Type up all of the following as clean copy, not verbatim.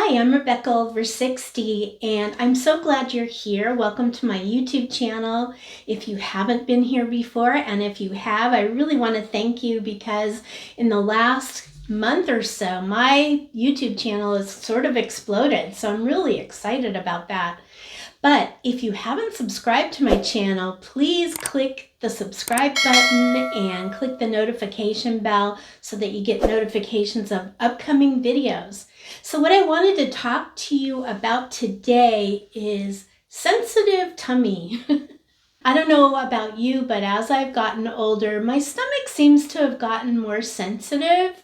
Hi, I'm Rebecca over 60, and I'm so glad you're here. Welcome to my YouTube channel. If you haven't been here before, and if you have, I really want to thank you because in the last month or so, my YouTube channel has sort of exploded. So I'm really excited about that. But if you haven't subscribed to my channel, please click the subscribe button and click the notification bell so that you get notifications of upcoming videos. So what I wanted to talk to you about today is sensitive tummy. I don't know about you, but as I've gotten older, my stomach seems to have gotten more sensitive.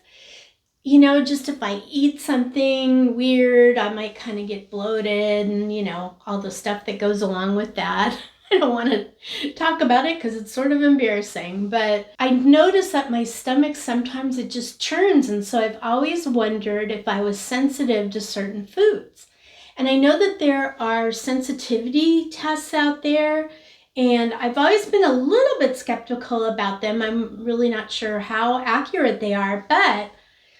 You know, just if I eat something weird, I might kind of get bloated and, all the stuff that goes along with that. I don't want to talk about it because it's sort of embarrassing, but I notice that my stomach sometimes it just churns. And so I've always wondered if I was sensitive to certain foods. And I know that there are sensitivity tests out there, and I've always been a little bit skeptical about them. I'm really not sure how accurate they are, but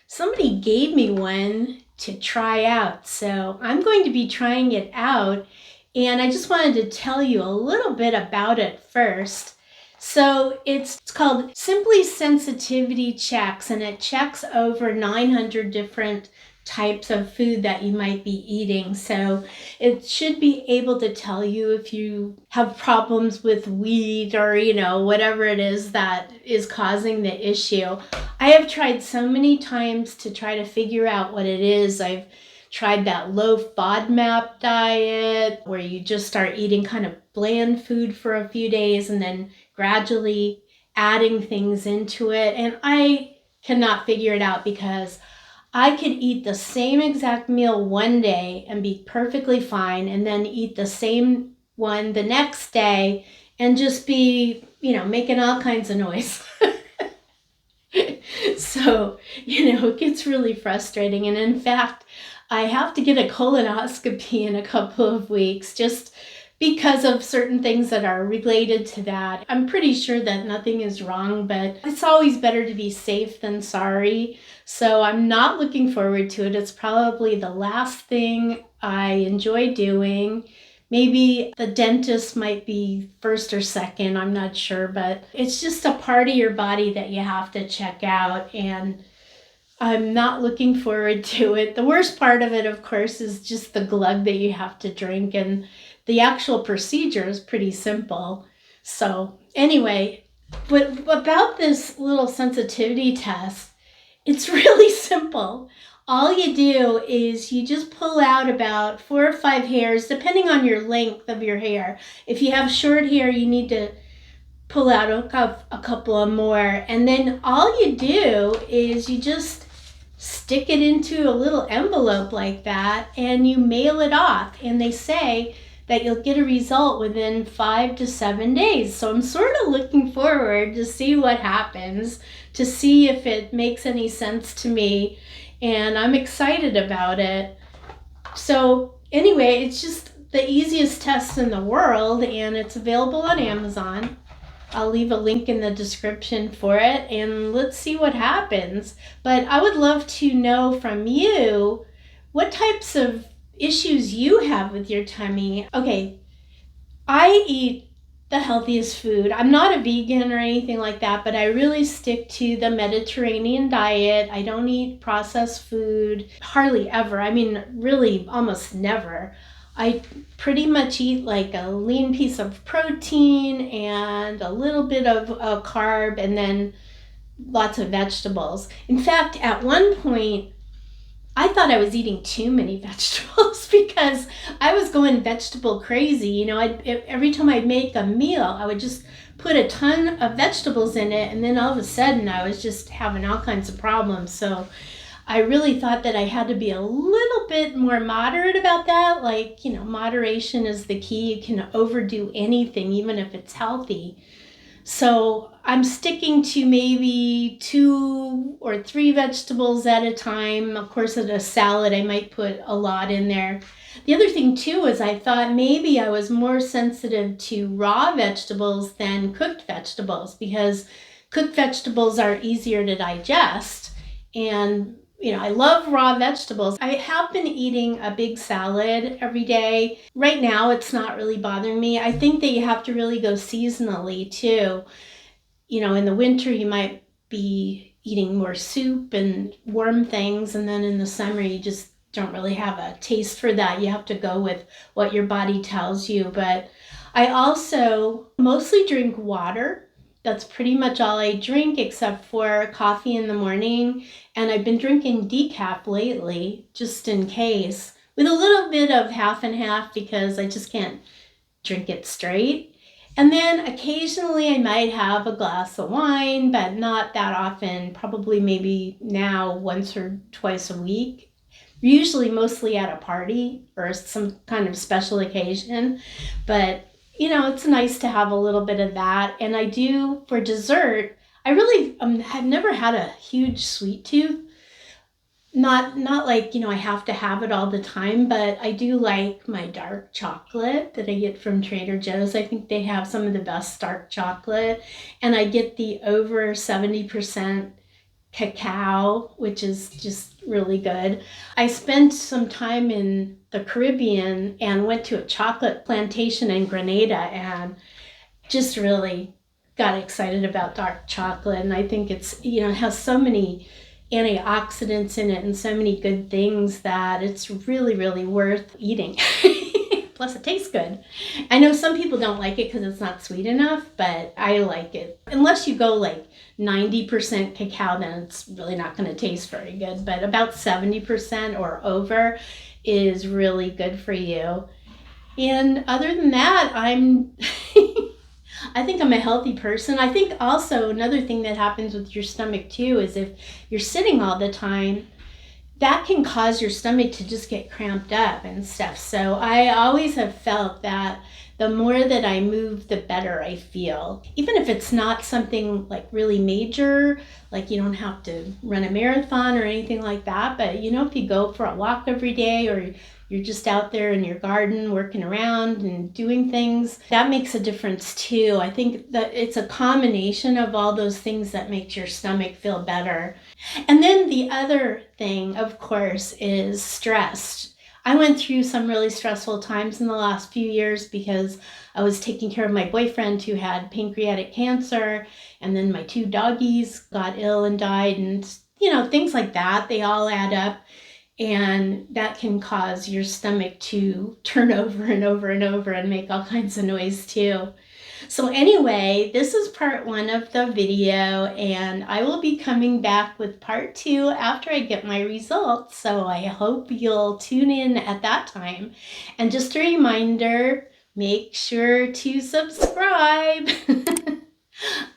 somebody gave me one to try out, so I'm going to be trying it out, and I just wanted to tell you a little bit about it first. So it's called Simply Sensitivity Checks, and it checks over 900 different types of food that you might be eating. So it should be able to tell you if you have problems with wheat or, whatever it is that is causing the issue. I have tried so many times to try to figure out what it is. I've tried that low FODMAP diet where you just start eating kind of bland food for a few days and then gradually adding things into it. And I cannot figure it out because I could eat the same exact meal one day and be perfectly fine, and then eat the same one the next day and just be, making all kinds of noise. So, it gets really frustrating. And in fact, I have to get a colonoscopy in a couple of weeks just because of certain things that are related to that. I'm pretty sure that nothing is wrong, but it's always better to be safe than sorry. So I'm not looking forward to it. It's probably the last thing I enjoy doing. Maybe the dentist might be first or second, I'm not sure, but it's just a part of your body that you have to check out, and I'm not looking forward to it. The worst part of it, of course, is just the glug that you have to drink, and the actual procedure is pretty simple. So anyway, but about this little sensitivity test, it's really simple. All you do is you just pull out about 4 or 5 hairs, depending on your length of your hair. If you have short hair, you need to pull out a couple of more. And then all you do is you just stick it into a little envelope like that and you mail it off. And they say that you'll get a result within 5 to 7 days. So I'm sort of looking forward to see what happens, to see if it makes any sense to me. And I'm excited about it. So anyway, it's just the easiest test in the world, and it's available on Amazon. I'll leave a link in the description for it, and let's see what happens. But I would love to know from you what types of issues you have with your tummy. Okay, I eat the healthiest food. I'm not a vegan or anything like that, but I really stick to the Mediterranean diet. I don't eat processed food, hardly ever. I mean, really almost never. I pretty much eat like a lean piece of protein and a little bit of a carb and then lots of vegetables. In fact, at one point, I thought I was eating too many vegetables because I was going vegetable crazy. Every time I'd make a meal, I would just put a ton of vegetables in it, and then all of a sudden I was just having all kinds of problems. So I really thought that I had to be a little bit more moderate about that. Moderation is the key. You can overdo anything, even if it's healthy. So I'm sticking to maybe 2 or 3 vegetables at a time. Of course, in a salad, I might put a lot in there. The other thing too is I thought maybe I was more sensitive to raw vegetables than cooked vegetables because cooked vegetables are easier to digest. And I love raw vegetables. I have been eating a big salad every day. Right now, it's not really bothering me. I think that you have to really go seasonally too. In the winter, you might be eating more soup and warm things, and then in the summer, you just don't really have a taste for that. You have to go with what your body tells you. But I also mostly drink water. That's pretty much all I drink except for coffee in the morning. And I've been drinking decaf lately, just in case, with a little bit of half and half because I just can't drink it straight. And then occasionally I might have a glass of wine, but not that often, probably maybe now once or twice a week. Usually mostly at a party or some kind of special occasion. But, it's nice to have a little bit of that. And I do, for dessert, I really have never had a huge sweet tooth. Not like, I have to have it all the time, but I do like my dark chocolate that I get from Trader Joe's. I think they have some of the best dark chocolate. And I get the over 70% cacao, which is just really good. I spent some time in the Caribbean and went to a chocolate plantation in Grenada and just really got excited about dark chocolate. And I think it's, it has so many antioxidants in it and so many good things that it's really, really worth eating. Plus it tastes good. I know some people don't like it because it's not sweet enough, but I like it. Unless you go like 90% cacao, then it's really not going to taste very good. But about 70% or over is really good for you. And other than that, I think I'm a healthy person. I think also another thing that happens with your stomach too is if you're sitting all the time, that can cause your stomach to just get cramped up and stuff. So I always have felt that the more that I move, the better I feel. Even if it's not something like really major, like you don't have to run a marathon or anything like that, but if you go for a walk every day or you're just out there in your garden working around and doing things, that makes a difference too. I think that it's a combination of all those things that makes your stomach feel better. And then the other thing, of course, is stress. I went through some really stressful times in the last few years because I was taking care of my boyfriend who had pancreatic cancer, and then my 2 doggies got ill and died, and things like that, they all add up. And that can cause your stomach to turn over and over and over and make all kinds of noise too. So anyway, this is part 1 of the video, and I will be coming back with part 2 after I get my results. So I hope you'll tune in at that time. And just a reminder, make sure to subscribe.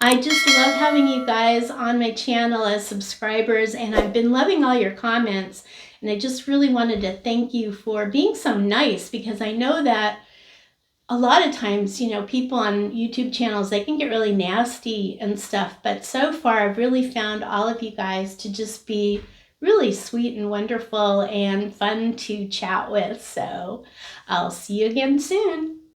I just love having you guys on my channel as subscribers, and I've been loving all your comments. And I just really wanted to thank you for being so nice, because I know that a lot of times, people on YouTube channels, they can get really nasty and stuff. But so far, I've really found all of you guys to just be really sweet and wonderful and fun to chat with. So I'll see you again soon.